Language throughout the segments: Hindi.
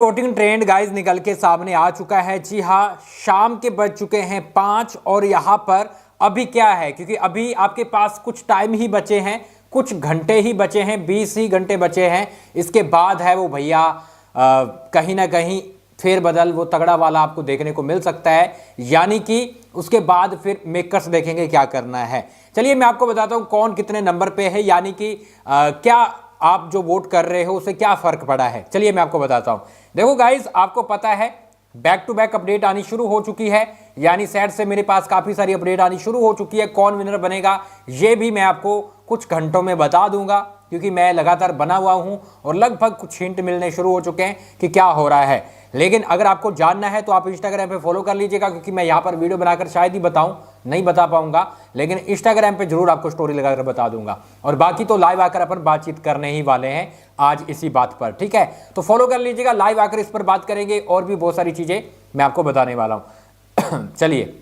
वोटिंग ट्रेंड गाइस निकल के सामने आ चुका है। जी हाँ, शाम के बज चुके हैं 5 और यहाँ पर अभी क्या है, क्योंकि अभी आपके पास कुछ टाइम ही बचे हैं, कुछ घंटे ही बचे हैं, 20 ही घंटे बचे हैं। इसके बाद है वो भैया कहीं ना कहीं फेरबदल वो तगड़ा वाला आपको देखने को मिल सकता है, यानी कि उसके बाद फिर मेकर्स देखेंगे क्या करना है। चलिए मैं आपको बताता हूँ कौन कितने नंबर पे है, यानी कि क्या आप जो वोट कर रहे हो उससे क्या फर्क पड़ा है। चलिए मैं आपको बताता हूं। देखो गाइस, आपको पता है बैक टू बैक अपडेट आनी शुरू हो चुकी है, यानी सेट से मेरे पास काफी सारी अपडेट आनी शुरू हो चुकी है। कौन विनर बनेगा ये भी मैं आपको कुछ घंटों में बता दूंगा, क्योंकि मैं लगातार बना हुआ हूं और लगभग कुछ हिंट मिलने शुरू हो चुके हैं कि क्या हो रहा है। लेकिन अगर आपको जानना है तो आप इंस्टाग्राम पे फॉलो कर लीजिएगा, क्योंकि मैं यहाँ पर वीडियो बनाकर शायद ही बताऊं, नहीं बता पाऊंगा, लेकिन इंस्टाग्राम पे जरूर आपको स्टोरी लगाकर बता दूंगा। और बाकी तो लाइव आकर अपन बातचीत करने ही वाले हैं आज इसी बात पर, ठीक है। तो फॉलो कर लीजिएगा, लाइव आकर इस पर बात करेंगे और भी बहुत सारी चीजें मैं आपको बताने वाला हूं। चलिए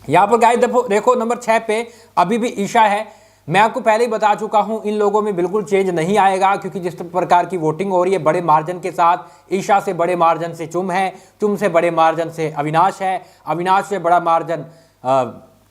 यहां पर गाइस देखो नंबर 6 पे अभी भी ईशा है। मैं आपको पहले ही बता चुका हूं इन लोगों में बिल्कुल चेंज नहीं आएगा, क्योंकि जिस प्रकार की वोटिंग हो रही है बड़े मार्जिन के साथ, ईशा से बड़े मार्जिन से चुम है, चुम से बड़े मार्जिन से अविनाश है, अविनाश से बड़ा मार्जिन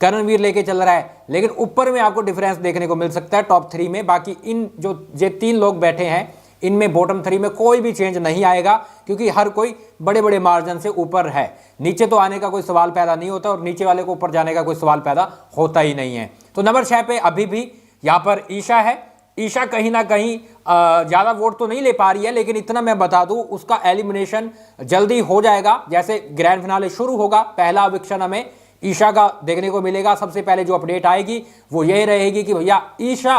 करणवीर लेके चल रहा है। लेकिन ऊपर में आपको डिफरेंस देखने को मिल सकता है टॉप 3 में। बाकी इन जो ये 3 लोग बैठे हैं इनमें बॉटम 3 में कोई भी चेंज नहीं आएगा, क्योंकि हर कोई बड़े बड़े मार्जिन से ऊपर है। नीचे तो आने का कोई सवाल पैदा नहीं होता और नीचे वाले को ऊपर जाने का कोई सवाल पैदा होता ही नहीं है। तो नंबर 6 पे अभी भी यहाँ पर ईशा है। ईशा कहीं ना कहीं ज़्यादा वोट तो नहीं ले पा रही है, लेकिन इतना मैं बता दूं उसका एलिमिनेशन जल्दी हो जाएगा। जैसे ग्रैंड फिनाले शुरू होगा, पहला एविक्शन हमें ईशा का देखने को मिलेगा। सबसे पहले जो अपडेट आएगी वो यही रहेगी कि भैया ईशा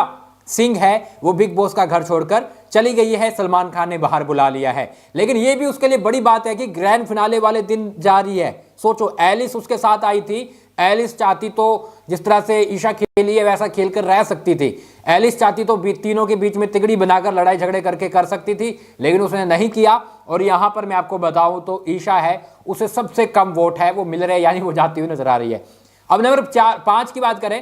सिंह है वो बिग बॉस का घर छोड़कर चली गई है, सलमान खान ने बाहर बुला लिया है। लेकिन ये भी उसके लिए बड़ी बात है कि ग्रैंड फिनाले वाले दिन जा रही है। सोचो, एलिस उसके साथ आई थी, एलिस चाहती तो जिस तरह से ईशा खेली है वैसा खेलकर रह सकती थी। एलिस चाहती तो तीनों के बीच में तिगड़ी बनाकर लड़ाई झगड़े करके कर सकती थी, लेकिन उसने नहीं किया। और यहां पर मैं आपको बताऊं तो ईशा है, उसे सबसे कम वोट है वो मिल रहे, यानी वो जाती हुई नजर आ रही है। अब नंबर 5 की बात करें,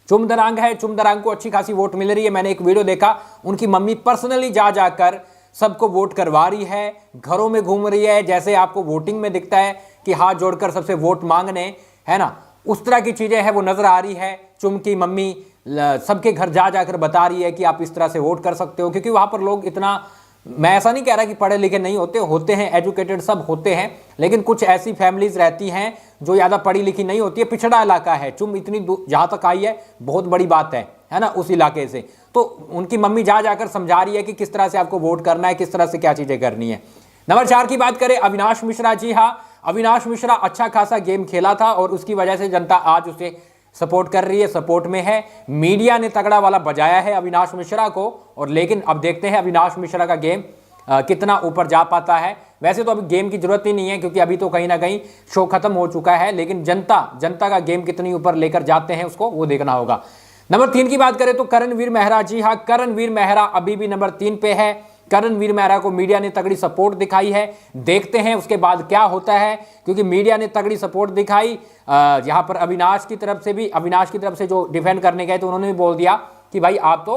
चुमदरांग है। चुमदरांग को अच्छी खासी वोट मिल रही है। मैंने एक वीडियो देखा, उनकी मम्मी पर्सनली जा जाकर सबको वोट करवा रही है, घरों में घूम रही है, जैसे आपको वोटिंग में दिखता है कि हाथ जोड़कर सबसे वोट मांगने, है ना, उस तरह की चीजें हैं वो नजर आ रही है। चुम की मम्मी सबके घर जा जाकर बता रही है कि आप इस तरह से वोट कर सकते हो, क्योंकि वहां पर लोग इतना, मैं ऐसा नहीं कह रहा कि पढ़े लिखे नहीं होते, होते हैं, एजुकेटेड सब होते हैं, लेकिन कुछ ऐसी फैमिलीज रहती हैं जो ज़्यादा पढ़ी लिखी नहीं होती है। पिछड़ा इलाका है, चुम इतनी जहाँ तक आई है बहुत बड़ी बात है ना, उस इलाके से। तो उनकी मम्मी जा जाकर समझा रही है कि किस तरह से आपको वोट करना है, किस तरह से क्या चीज़ें करनी है। नंबर 4 की बात करें, अविनाश मिश्रा। जी हाँ, अविनाश मिश्रा अच्छा खासा गेम खेला था और उसकी वजह से जनता आज उसे सपोर्ट कर रही है, सपोर्ट में है। मीडिया ने तगड़ा वाला बजाया है अविनाश मिश्रा को, और लेकिन अब देखते हैं अविनाश मिश्रा का गेम कितना ऊपर जा पाता है। वैसे तो अभी गेम की जरूरत ही नहीं है, क्योंकि अभी तो कहीं ना कहीं शो खत्म हो चुका है, लेकिन जनता का गेम कितनी ऊपर लेकर जाते हैं उसको वो देखना होगा। नंबर 3 की बात करें तो करणवीर मेहरा। जी हाँ, करणवीर मेहरा अभी भी नंबर 3 पे है। करणवीर मेहरा को मीडिया ने तगड़ी सपोर्ट दिखाई है, देखते हैं उसके बाद क्या होता है, क्योंकि मीडिया ने तगड़ी सपोर्ट दिखाई। यहाँ पर अविनाश की तरफ से जो डिफेंड करने गए तो उन्होंने भी बोल दिया कि भाई आप तो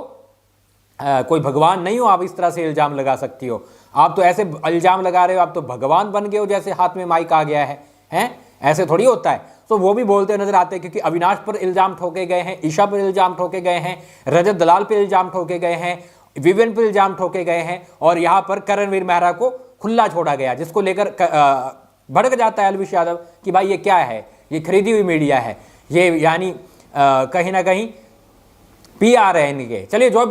कोई भगवान नहीं हो, आप इस तरह से इल्जाम लगा सकती हो, आप तो ऐसे इल्जाम लगा रहे हो, आप तो भगवान बन गए हो, जैसे हाथ में माइक आ गया है, ऐसे थोड़ी होता है। तो वो भी बोलते नजर आते हैं, क्योंकि अविनाश पर इल्जाम ठोके गए हैं, ईशा पर इल्जाम ठोके गए हैं, रजत दलाल पर इल्जाम ठोके गए हैं, विवेन पर इल्जाम ठोके गए हैं, और यहाँ पर करणवीर मेहरा को खुला छोड़ा गया, जिसको लेकर भड़क जाता है अलविश यादव कि भाई ये क्या है, ये खरीदी हुई मीडिया है, ये यानी कहीं ना कहीं PR है इनके। चलिए जो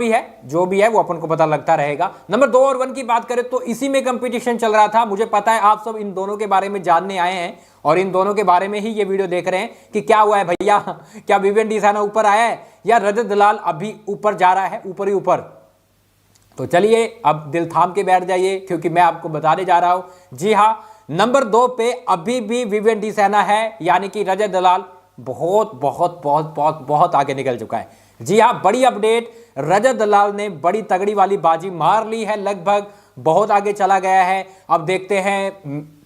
भी है वो अपन को पता लगता रहेगा। नंबर 2 और 1 की बात करें तो इसी में कंपटीशन चल रहा था। मुझे पता है आप सब इन दोनों के बारे में जानने आए हैं और इन दोनों के बारे में ही ये वीडियो देख रहे हैं कि क्या हुआ है भैया, क्या विवेन डिसाना ऊपर आया है या रजत दलाल अभी ऊपर जा रहा है, ऊपर ही ऊपर। तो चलिए अब दिल थाम के बैठ जाइए, क्योंकि मैं आपको बताने जा रहा हूं। जी हाँ, नंबर 2 पे अभी भी विवेन डिसाना है, यानी कि रजत दलाल बहुत बहुत बहुत बहुत बहुत आगे निकल चुका है। जी हाँ, बड़ी अपडेट, रजत दलाल ने बड़ी तगड़ी वाली बाजी मार ली है, लगभग बहुत आगे चला गया है। अब देखते हैं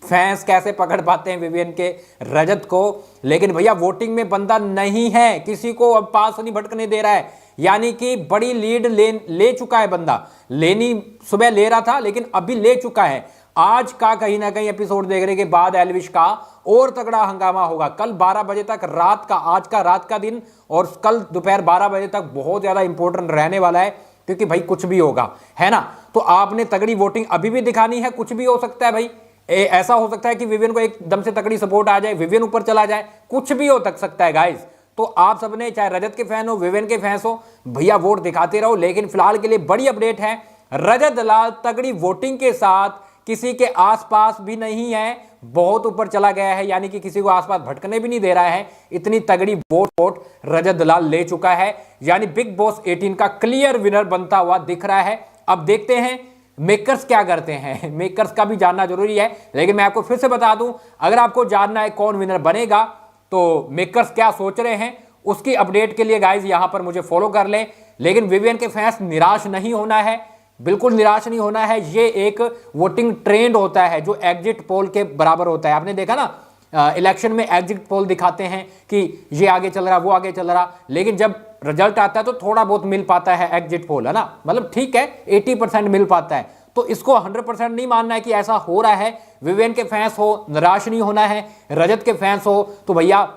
फैंस कैसे पकड़ पाते हैं विवियन के रजत को। लेकिन भैया वोटिंग में बंदा नहीं है, किसी को अब पास नहीं भटकने दे रहा है, यानी कि बड़ी लीड ले चुका है बंदा। लेनी सुबह ले रहा था लेकिन अभी ले चुका है। आज का कहीं ना कहीं एपिसोड देखने के बाद एल्विश का और तगड़ा हंगामा होगा। कल 12 बजे तक रात का, आज का रात का दिन और कल दोपहर 12 बजे तक बहुत ज्यादा इंपॉर्टेंट रहने वाला है, क्योंकि भाई कुछ भी होगा, है ना। तो आपने तगड़ी वोटिंग अभी भी दिखानी है, कुछ भी हो सकता है भाई। ऐसा हो सकता है कि विवियन को एकदम से तगड़ी सपोर्ट आ जाए, विवियन ऊपर चला जाए, कुछ भी हो सकता है गाइस। तो आप सबने, चाहे रजत के फैन हो, विवियन के फैंस हो, भैया वोट दिखाते रहो। लेकिन फिलहाल के लिए बड़ी अपडेट है, रजत दलाल तगड़ी वोटिंग के साथ किसी के आसपास भी नहीं है, बहुत ऊपर चला गया है, यानी कि किसी को आसपास भटकने भी नहीं दे रहा है। इतनी तगड़ी वोट रजत दलाल ले चुका है, यानी बिग बॉस 18 का क्लियर विनर बनता हुआ दिख रहा है। अब देखते हैं मेकर्स क्या करते हैं, मेकर्स का भी जानना जरूरी है। लेकिन मैं आपको फिर से बता दूं, अगर आपको जानना है कौन विनर बनेगा तो मेकर्स क्या सोच रहे हैं, उसकी अपडेट के लिए गाइज यहां पर मुझे फॉलो कर लें। लेकिन विवियन के फैंस निराश नहीं होना है, बिल्कुल निराश नहीं होना है। ये एक वोटिंग ट्रेंड होता है जो एग्जिट पोल के बराबर होता है। आपने देखा ना, इलेक्शन में एग्जिट पोल दिखाते हैं कि ये आगे चल रहा, वो आगे चल रहा, लेकिन जब रिजल्ट आता है तो थोड़ा बहुत मिल पाता है एग्जिट पोल, है ना, मतलब ठीक है 80% मिल पाता है। तो इसको 100% नहीं मानना है कि ऐसा हो रहा है। विवियन के फैंस हो, निराश नहीं होना है, रजत के फैंस हो तो भैया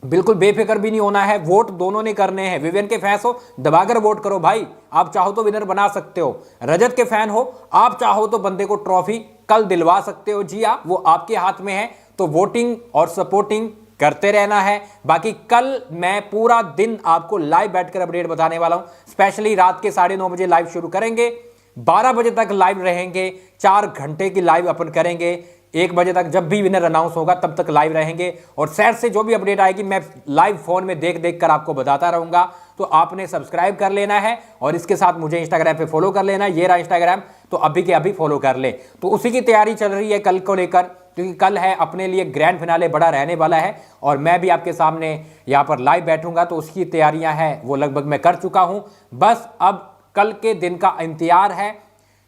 बिल्कुल बेफिक्र भी नहीं होना है। वोट दोनों ने करने हैं। विवियन के फैंस हो, दबाकर वोट करो भाई, आप चाहो तो विनर बना सकते हो। रजत के फैन हो, आप चाहो तो बंदे को ट्रॉफी कल दिलवा सकते हो। जी हाँ, वो आपके हाथ में है। तो वोटिंग और सपोर्टिंग करते रहना है। बाकी कल मैं पूरा दिन आपको लाइव बैठकर अपडेट बताने वाला हूं। स्पेशली रात के 9:30 बजे लाइव शुरू करेंगे, 12 बजे तक लाइव रहेंगे, 4 घंटे की लाइव अपन करेंगे। 1 बजे तक जब भी विनर अनाउंस होगा तब तक लाइव रहेंगे। और सेट से जो भी अपडेट आएगी मैं लाइव फोन में देख देख कर आपको बताता रहूंगा। तो आपने सब्सक्राइब कर लेना है और इसके साथ मुझे इंस्टाग्राम पे फॉलो कर लेना है। ये रहा इंस्टाग्राम, तो अभी के अभी फॉलो कर ले। तो उसी की तैयारी चल रही है कल को लेकर, क्योंकि कल है अपने लिए ग्रैंड फिनाले बड़ा रहने वाला है और मैं भी आपके सामने यहाँ पर लाइव बैठूंगा। तो उसकी तैयारियां हैं वो लगभग मैं कर चुका हूं। बस अब कल के दिन का इंतजार है।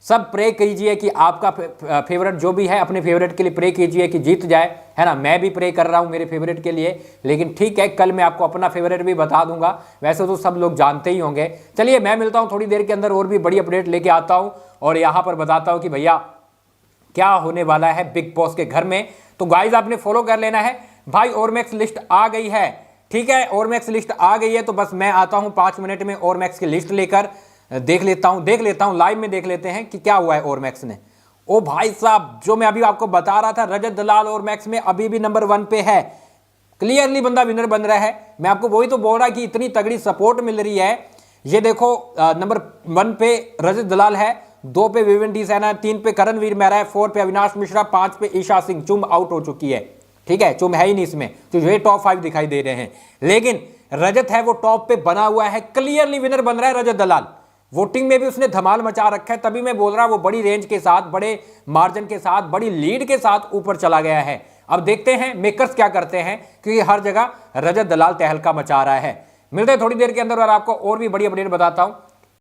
सब प्रे कीजिए कि आपका फेवरेट जो भी है, अपने फेवरेट के लिए प्रे कीजिए कि जीत जाए, है ना। मैं भी प्रे कर रहा हूं मेरे फेवरेट के लिए। लेकिन ठीक है, कल मैं आपको अपना फेवरेट भी बता दूंगा। वैसे तो सब लोग जानते ही होंगे। चलिए मैं मिलता हूं थोड़ी देर के अंदर, और भी बड़ी अपडेट लेके आता हूं और यहां पर बताता हूं कि भैया क्या होने वाला है बिग बॉस के घर में। तो गाइज आपने फॉलो कर लेना है भाई। ओरमैक्स लिस्ट आ गई है, ठीक है, ओरमैक्स लिस्ट आ गई है। तो बस मैं आता हूं 5 मिनट में ओरमैक्स की लिस्ट लेकर, देख लेता हूं लाइव में देख लेते हैं कि क्या हुआ है ओरमैक्स ने। ओ भाई साहब, जो मैं अभी आपको बता रहा था, रजत दलाल ओरमैक्स में अभी भी नंबर 1 पे है। क्लियरली बंदा विनर बन रहा है। मैं आपको वही तो बोल रहा कि इतनी तगड़ी सपोर्ट मिल रही है। ये देखो, नंबर 1 पे रजत दलाल है, 2 पे विवियन डी सैना, 3 पे करणवीर मेहरा है, 4 पे अविनाश मिश्रा, 5 पे ईशा सिंह। चुम आउट हो चुकी है, ठीक है, चुम है ही नहीं इसमें, तो ये टॉप 5 दिखाई दे रहे हैं। लेकिन रजत है वो टॉप पे बना हुआ है, क्लियरली विनर बन रहा है रजत दलाल। वोटिंग में भी उसने धमाल मचा रखा है, तभी मैं बोल रहा वो बड़ी रेंज के साथ, बड़े मार्जिन के साथ, बड़ी लीड के साथ ऊपर चला गया है। अब देखते हैं मेकर्स क्या करते हैं, क्योंकि हर जगह रजत दलाल तहलका मचा रहा है। मिलते हैं थोड़ी देर के अंदर और आपको और भी बड़ी अपडेट बताता हूं।